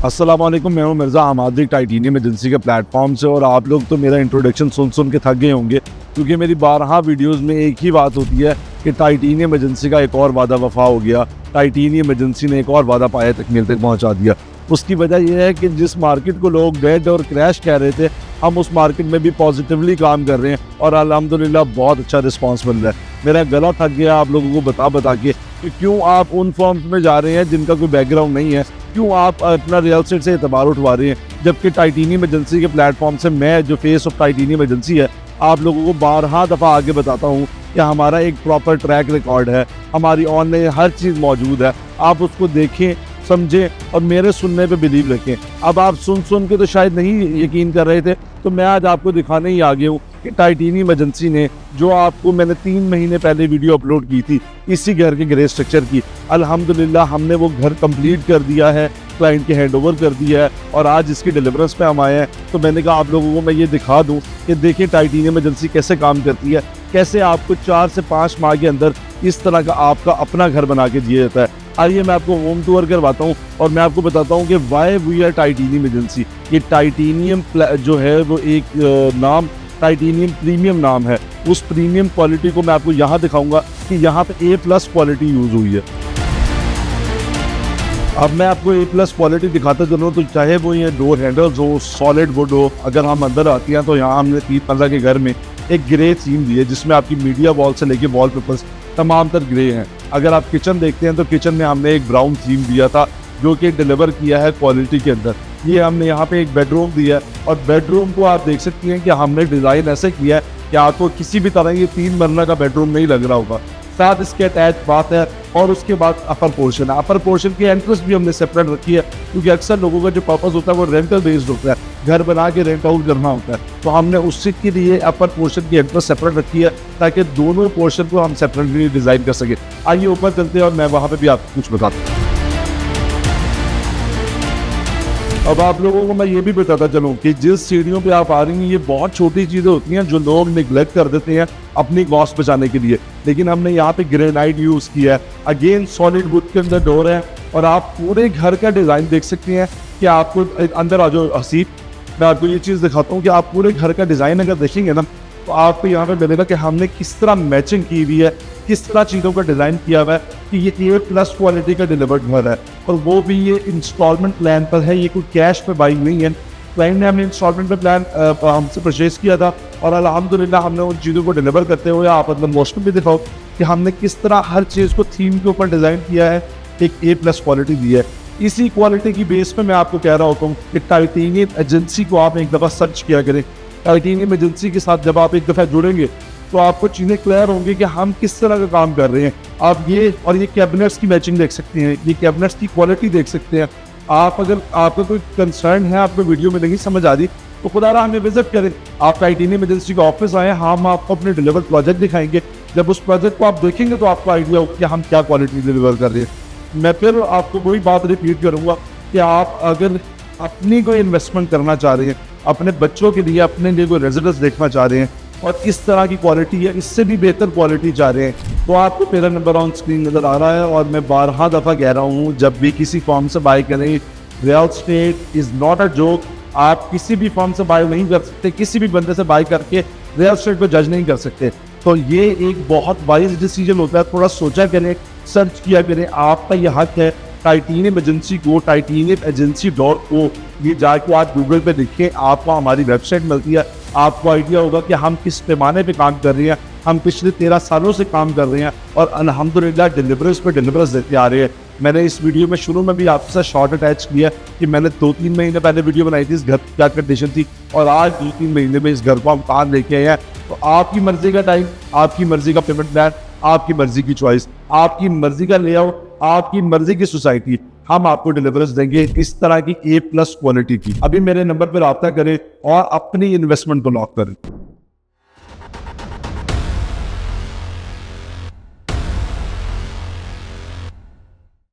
अस्सलाम वालेकुम, मैं हूं मिर्ज़ा हमादी टाइटेनियम एजेंसी के प्लेटफॉर्म से। और आप लोग तो मेरा इंट्रोडक्शन सुन के थक गए होंगे, क्योंकि मेरी 12 वीडियोस में एक ही बात होती है कि टाइटेनियम एजेंसी का एक और वादा वफा हो गया। टाइटेनियम एजेंसी ने एक और वादा पाया तकमील तक पहुँचा दिया। उसकी वजह यह है कि जिस मार्केट को लोग डेड और क्रैश कह रहे थे, हम उस मार्केट में भी पॉजिटिवली काम कर रहे हैं और अल्हम्दुलिल्लाह बहुत अच्छा रिस्पांस मिल रहा है। मेरा गला थक गया आप लोगों को बता के कि क्यों आप उन फॉर्म्स में जा रहे हैं जिनका कोई बैकग्राउंड नहीं है, क्यों आप अपना रियल एस्टेट से एतबार उठवा रहे हैं, जबकि टाइटेनियम एजेंसी के प्लेटफॉर्म से मैं जो फेस ऑफ टाइटेनियम एजेंसी है आप लोगों को 12 दफ़ा आगे बताता हूँ कि हमारा एक प्रॉपर ट्रैक रिकॉर्ड है, हमारी ऑनलाइन हर चीज़ मौजूद है। आप उसको देखें, समझें और मेरे सुनने पे बिलीव रखें। अब आप सुन के तो शायद नहीं यकीन कर रहे थे, तो मैं आज आपको दिखाने ही आ गया हूँ कि टाइटेनियम एजेंसी ने जो आपको मैंने 3 महीने पहले वीडियो अपलोड की थी इसी घर के ग्रे स्ट्रक्चर की, अल्हम्दुलिल्लाह हमने वो घर कंप्लीट कर दिया है, क्लाइंट के हैंडओवर कर दिया है और आज इसकी डिलीवरेंस पे हम आए हैं। तो मैंने कहा आप लोगों को मैं ये दिखा दूँ कि देखिए टाइटेनियम एजेंसी कैसे काम करती है, कैसे आपको 4 से 5 माह के अंदर इस तरह का आपका अपना घर बना के दिया जाता है। आइए मैं आपको होम टूर करवाता हूँ और मैं आपको बताता हूँ कि why we are titanium agency. ये टाइटेनियम जो है वो एक नाम टाइटेनियम प्रीमियम नाम है। उस प्रीमियम क्वालिटी को मैं आपको यहाँ दिखाऊंगा कि यहाँ पे A+ क्वालिटी यूज़ हुई है। अब मैं आपको A+ क्वालिटी दिखाता चलूँ तो चाहे वो ये डोर हैंडल्स हो, सॉलिड वुड हो, अगर हम अंदर आते हैं तो यहाँ हमने 3-15 के घर में एक ग्रे थीम दी है जिसमें आपकी मीडिया वॉल से लेके वॉल पेपर्स तमाम तर ग्रे हैं। अगर आप किचन देखते हैं तो किचन में हमने एक ब्राउन थीम दिया था जो कि डिलीवर किया है क्वालिटी के अंदर। ये हमने यहाँ पे एक बेडरूम दिया है और बेडरूम को आप देख सकते हैं कि हमने डिज़ाइन ऐसे किया है कि आपको किसी भी तरह ये 3 मरला का बेडरूम नहीं लग रहा होगा। साथ इसके अटैच बात है और उसके बाद अपर पोर्शन है। अपर पोर्शन की एंट्रेंस भी हमने सेपरेट रखी है, क्योंकि अक्सर लोगों का जो पर्पस होता है वो रेंटल बेस्ड होता है, घर बना के रेंट आउट करना होता है। तो हमने उसी के लिए अपर पोर्शन की एंट्रेंस सेपरेट रखी है ताकि दोनों पोर्शन को हम सेपरेटली डिज़ाइन कर सकें। आइए ऊपर चलते हैं और मैं वहाँ पर भी आपको कुछ बताता हूँ। अब आप लोगों को मैं ये भी बताता चलूँ कि जिस सीढ़ियों पे आप आ रही हैं ये बहुत छोटी चीज़ें होती हैं जो लोग निगलेक्ट कर देते हैं अपनी कॉस्ट बचाने के लिए, लेकिन हमने यहाँ पे ग्रेनाइट यूज़ किया है। अगेन सॉलिड वुड के अंदर डोर है और आप पूरे घर का डिज़ाइन देख सकते हैं कि आपको अंदर आ जाओ हसीब, मैं आपको ये चीज़ दिखाता हूँ कि आप पूरे घर का डिज़ाइन अगर देखेंगे ना तो आपको यहाँ पे मिलेगा कि हमने किस तरह मैचिंग की हुई है, किस तरह चीज़ों का डिज़ाइन किया हुआ है कि ये A+ क्वालिटी का डिलीवर्ड घर है। और वो भी ये इंस्टॉलमेंट प्लान पर है, ये कोई कैश पे बाई नहीं है। क्लाइंट ने हमने इंस्टॉलमेंट पे प्लान हमसे परचेज किया था और अल्हम्दुलिल्लाह हमने उन चीज़ों को डिलीवर करते हुए आप मतलब मोशन भी दिखाओ कि हमने किस तरह हर चीज़ को थीम के ऊपर डिज़ाइन किया है, एक A+ क्वालिटी दी है। इसी क्वालिटी की बेस पे मैं आपको कह रहा होता हूँ कि टाइटेनियम एजेंसी को आप एक दफ़ा सर्च किया करें। टाइटेनियम एजेंसी के साथ जब आप एक दफ़ा जुड़ेंगे तो आपको चीज़ें क्लियर होंगी कि हम किस तरह का काम कर रहे हैं। आप ये और ये कैबिनेट्स की मैचिंग देख सकते हैं, ये कैबिनेट्स की क्वालिटी देख सकते हैं। आप अगर आपका कोई कंसर्न है, आपको वीडियो में नहीं समझ आ रही तो खुदा रहा हमें विजिट करें। आप टाइटेनियम एजेंसी का ऑफिस आए, हम आपको अपने डिलीवर प्रोजेक्ट दिखाएंगे। जब उस प्रोजेक्ट को आप देखेंगे तो आपको आइडिया होगा कि हम क्या क्वालिटी डिलीवर कर रहे हैं। मैं फिर आपको वही बात रिपीट करूँगा कि आप अगर अपनी कोई इन्वेस्टमेंट करना चाह रहे हैं, अपने बच्चों के लिए अपने लिए कोई रेजिडेंस देखना चाह रहे हैं और इस तरह की क्वालिटी है, इससे भी बेहतर क्वालिटी चाह रहे हैं, तो आपको मेरा नंबर ऑन स्क्रीन नज़र आ रहा है। और मैं 12 दफ़ा कह रहा हूँ जब भी किसी फॉर्म से बाई करें, real estate is not a joke. आप किसी भी फॉर्म से बाई नहीं कर सकते, किसी भी बंदे से बाई करके रियल एस्टेट को जज नहीं कर सकते। तो ये एक बहुत वाइज डिसीजन होता है, थोड़ा सोचा करें, सर्च किया करें, आपका ये हक है। टाइटेनियम एजेंसी को टाइटेनियम ये जाके आप गूगल पे देखें, आपको हमारी वेबसाइट मिलती है, आपको आइडिया होगा कि हम किस पैमाने पे काम कर रहे हैं। हम पिछले 13 सालों से काम कर रहे हैं और अल्हम्दुलिल्लाह डिलीवरेंस पे डिलीवरेंस देते आ रहे हैं। मैंने इस वीडियो में शुरू में भी आपके साथ शॉर्ट अटैच किया कि मैंने 2-3 महीने पहले वीडियो बनाई थी इस घर की क्या कंडीशन थी और आज 2-3 महीने में इस घर को हम कहाँ लेके आए हैं। तो आपकी मर्जी का टाइम, आपकी मर्जी का पेमेंट प्लान, आपकी मर्जी की चॉइस, आपकी मर्जी का लेआउट, आपकी मर्जी की सोसाइटी, हम आपको डिलीवरेंस देंगे इस तरह की A+ क्वालिटी की। अभी मेरे नंबर पर रब्ता करें और अपनी इन्वेस्टमेंट को लॉक करें।